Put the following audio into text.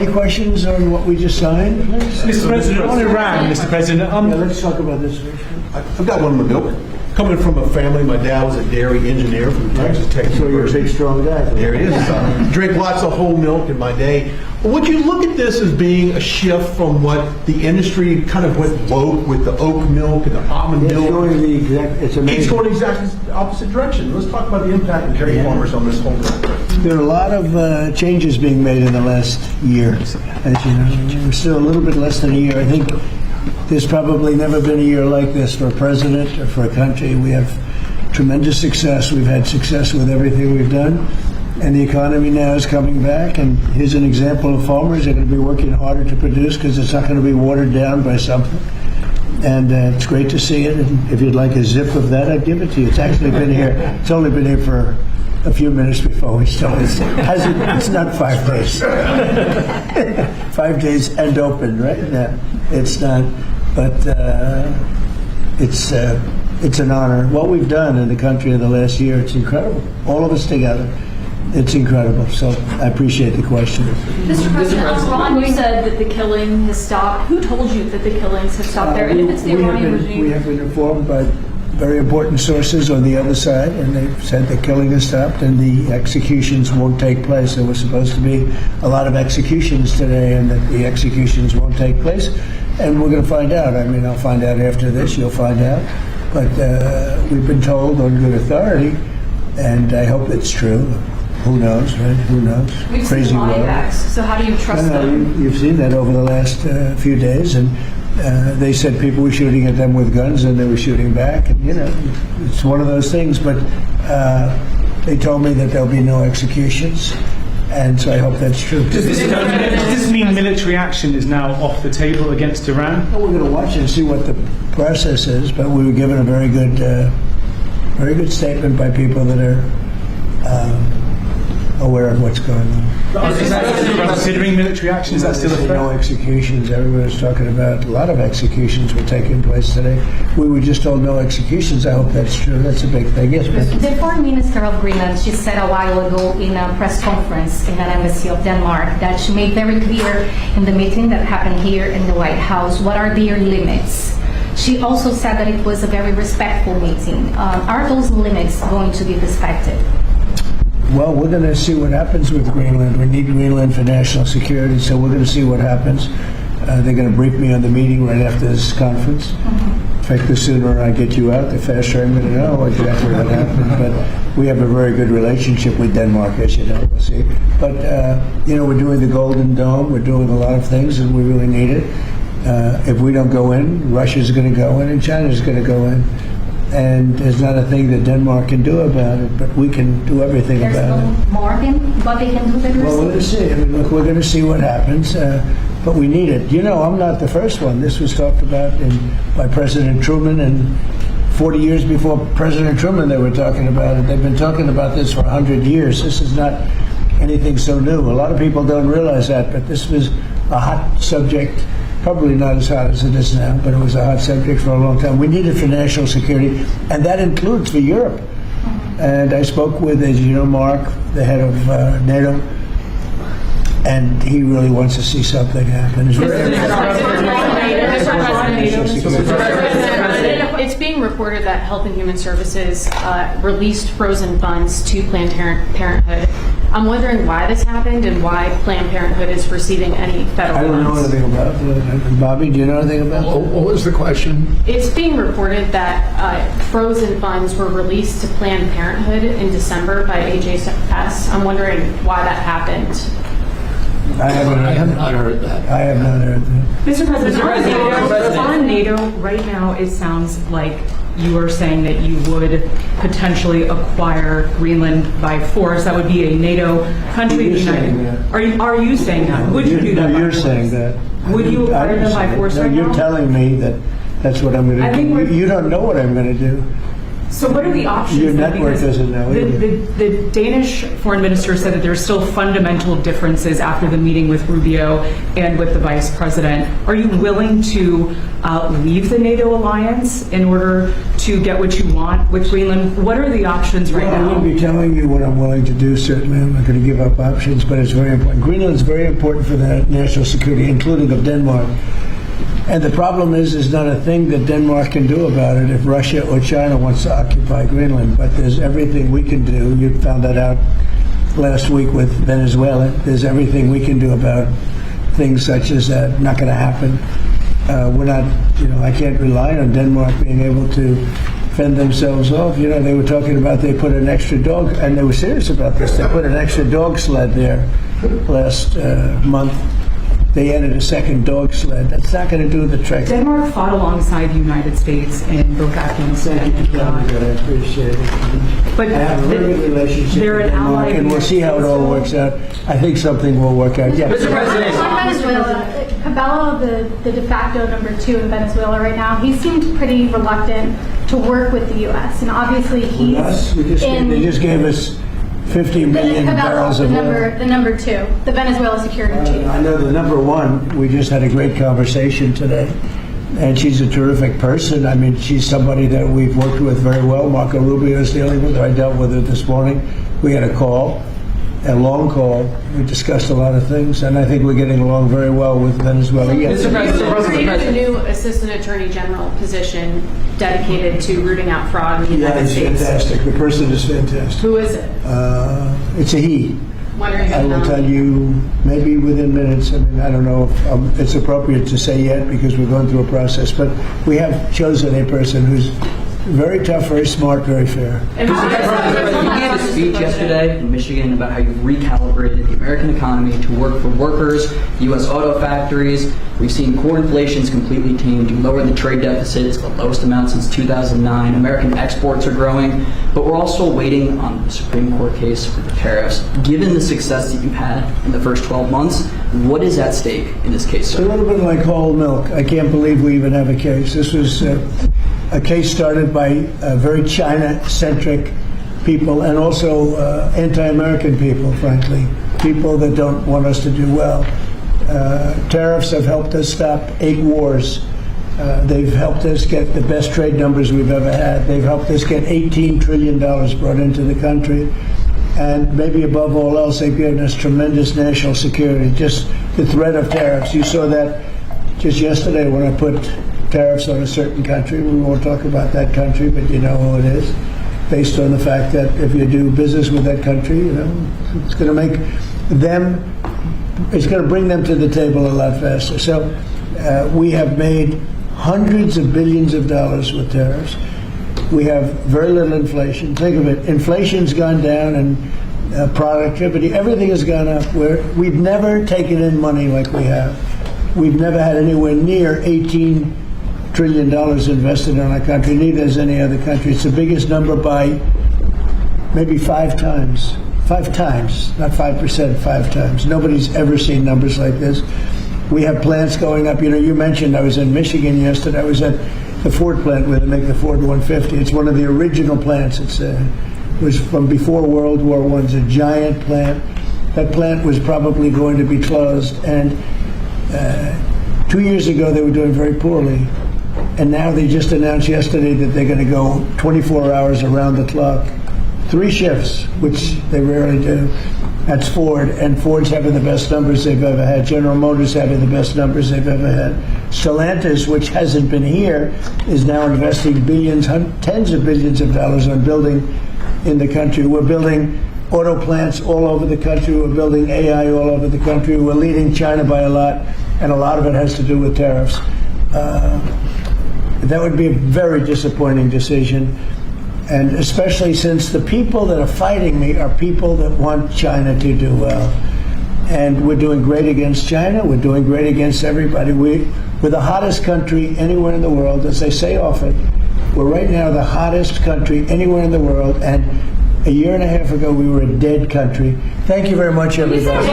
Any questions on what we just signed? Mr. President, on Iran, Mr. President, Yeah, let's talk about this first. I've got one in the milk. Coming from a family, my dad was a dairy engineer from Texas Tech So you're a University. big, strong guy. There it is. Drink lots of whole milk in my day. Would you look at this as being a shift from what the industry kind of went woke with the oat milk and the almond It's milk? going the exact, it's amazing. It's going exactly the opposite direction. Let's talk about the impact of dairy farmers on this whole thing. There are a lot of changes being made in the last year. As you know, we're still a little bit less than a year. I think there's probably never been a year like this for a president or for a country. We have tremendous success. We've had success with everything we've done. And the economy now is coming back. And here's an example of farmers. They're going to be working harder to produce because it's not going to be watered down by something. And it's great to see it. And if you'd like a zip of that, I'd give it to you. It's actually been here. It's only been here for a few minutes before we started. It's not 5 days. 5 days and open, right? No, it's not. But it's an honor. What we've done in the country in the last year, it's incredible. All of us together. It's incredible. So I appreciate the question. Mr. President, Ron, you said that the killing has stopped. Who told you that the killings have stopped there? And if it's the Iranian regime? We have been informed by very important sources on the other side, and they've said the killing has stopped and the executions won't take place. There was supposed to be a lot of executions today, and that the executions won't take place. And we're going to find out. I mean, I'll find out after this. You'll find out. But we've been told on good authority, and I hope it's true. Who knows, right? Who knows? We've Crazy seen body world. bags, so how do you trust them? You've seen that over the last few days, and they said people were shooting at them with guns, and they were shooting back. And you know, it's one of those things. But they told me that there'll be no executions, and so I hope that's true. does this mean military action is now off the table against Iran? Well, we're going to watch and see what the process is, but we were given a very good statement by people that are aware of what's going on. Is that still considering military action? Is that still a There's threat? no executions. Everybody's talking about a lot of executions were taking place today. We were just told no executions. I hope that's true. That's a big thing. Yes, ma'am. The foreign minister of Greenland, she said a while ago in a press conference in an embassy of Denmark that she made very clear in the meeting that happened here in the White House what are their limits. She also said that it was a very respectful meeting. Are those limits going to be respected? Well, we're going to see what happens with Greenland. We need Greenland for national security, so we're going to see what happens. They're going to brief me on the meeting right after this conference. In fact, the sooner I get you out, the faster I'm going to know exactly what happened. But we have a very good relationship with Denmark, as you know. We'll see. But, you know, we're doing the Golden Dome. We're doing a lot of things, and we really need it. If we don't go in, Russia's going to go in, and China's going to go in. And there's not a thing that Denmark can do about it, but we can do everything There's about no it. more than what they can do than Well, we're going to see. I mean, look, we're going to see what happens, but we need it. You know, I'm not the first one. This was talked about by President Truman, and 40 years before President Truman, they were talking about it. They've been talking about this for 100 years. This is not anything so new. A lot of people don't realize that, but this was a hot subject. Probably not as hot as it is now, but it was a hot subject for a long time. We need it for national security, and that includes for Europe. And I spoke with, as you know, Mark, the head of NATO, and he really wants to see something happen. It's being reported that Health and Human Services released frozen funds to Planned Parenthood. I'm wondering why this happened and why Planned Parenthood is receiving any federal I don't know funds. anything about it. Bobby, do you know anything about it? What was the question? It's being reported that frozen funds were released to Planned Parenthood in December by HHS. I'm wondering why that happened. I have not heard that. I have not heard that. Mr. President, on NATO, right now it sounds like you are saying that you would potentially acquire Greenland by force. That would be a NATO country. You're saying that. Are you saying that? Would you do that? No, by you're force? saying that. Would you acquire them by force No, right you're now? telling me that that's what I'm going I to think do. we're- You don't know what I'm going to do. So what are the options? Your then? network Because doesn't know either. The Danish foreign minister said that there's still fundamental differences after the meeting with Rubio and with the vice president. Are you willing to leave the NATO alliance in order to get what you want with Greenland? What are the options right Well, I now? wouldn't be telling you what I'm willing to do, certainly. I'm not going to give up options, but it's very important. Greenland's very important for the national security, including of Denmark. And the problem is not a thing that Denmark can do about it if Russia or China wants to occupy Greenland. But there's everything we can do. You found that out last week with Venezuela. There's everything we can do about things such as that. Not going to happen. We're not, I can't rely on Denmark being able to fend themselves off. They were talking about they put an extra dog, and they were serious about this. They put an extra dog sled there last month. They added a second dog sled. That's not going to do the trick. Denmark fought alongside the United States in both Afghanistan and Iraq. I appreciate it. But I have a very good relationship they're with an Denmark, ally. and we'll see how it all works out. I think something will work out. Yeah. On Venezuela, Cabello, the de facto number 2 in Venezuela right now, he seemed pretty reluctant to work with the U.S. And obviously he's Us, they just gave us 50 million barrels of oil. the number 2, the Venezuela security chief. I know the number 1. We just had a great conversation today, and she's a terrific person. I mean, she's somebody that we've worked with very well. Marco Rubio is dealing with her. I dealt with her this morning. We had a long call. We discussed a lot of things, and I think we're getting along very well with Venezuela. Yes. Created a new assistant attorney general position dedicated to rooting out fraud in the Yeah, United it's States. fantastic. The person is fantastic. Who is it? It's a he. When are you I going will to tell you maybe within minutes. I mean, I don't know if it's appropriate to say yet because we're going through a process, but we have chosen a person who's very tough, very smart, very fair. You gave a speech yesterday in Michigan about how you've recalibrated the American economy to work for workers, U.S. auto factories. We've seen core inflation's completely tamed. You lowered the trade deficit. It's the lowest amount since 2009. American exports are growing. But we're also waiting on the Supreme Court case for the tariffs. Given the success that you've had in the first 12 months, what is at stake in this case, It's a sir? little bit like whole milk. I can't believe we even have a case. This was a case started by very China-centric people and also anti-American people, frankly, people that don't want us to do well. Tariffs have helped us stop 8 wars. They've helped us get the best trade numbers we've ever had. They've helped us get $18 trillion brought into the country. And maybe above all else, they've given us tremendous national security. Just the threat of tariffs. You saw that just yesterday when I put tariffs on a certain country. We won't talk about that country, but you know who it is. Based on the fact that if you do business with that country, it's going to make them, it's going to bring them to the table a lot faster. So we have made hundreds of billions of dollars with tariffs. We have very little inflation. Think of it, inflation's gone down and productivity, everything has gone up. We've never taken in money like we have. We've never had anywhere near $18 trillion invested in our country, neither has any other country. It's the biggest number by maybe 5 times. 5 times, not 5%, 5 times. Nobody's ever seen numbers like this. We have plants going up. You mentioned I was in Michigan yesterday. I was at the Ford plant where they make the Ford 150. It's one of the original plants. It was from before World War I. It's a giant plant. That plant was probably going to be closed. And 2 years ago, they were doing very poorly. And now they just announced yesterday that they're going to go 24 hours around the clock. 3 shifts, which they rarely do. That's Ford, and Ford's having the best numbers they've ever had. General Motors having the best numbers they've ever had. Stellantis, which hasn't been here, is now investing billions, tens of billions of dollars on building in the country. We're building auto plants all over the country. We're building AI all over the country. We're leading China by a lot, and a lot of it has to do with tariffs. That would be a very disappointing decision, and especially since the people that are fighting me are people that want China to do well. And we're doing great against China. We're doing great against everybody. We're the hottest country anywhere in the world. As I say often, we're right now the hottest country anywhere in the world, and a year and a half ago we were a dead country. Thank you very much, everybody.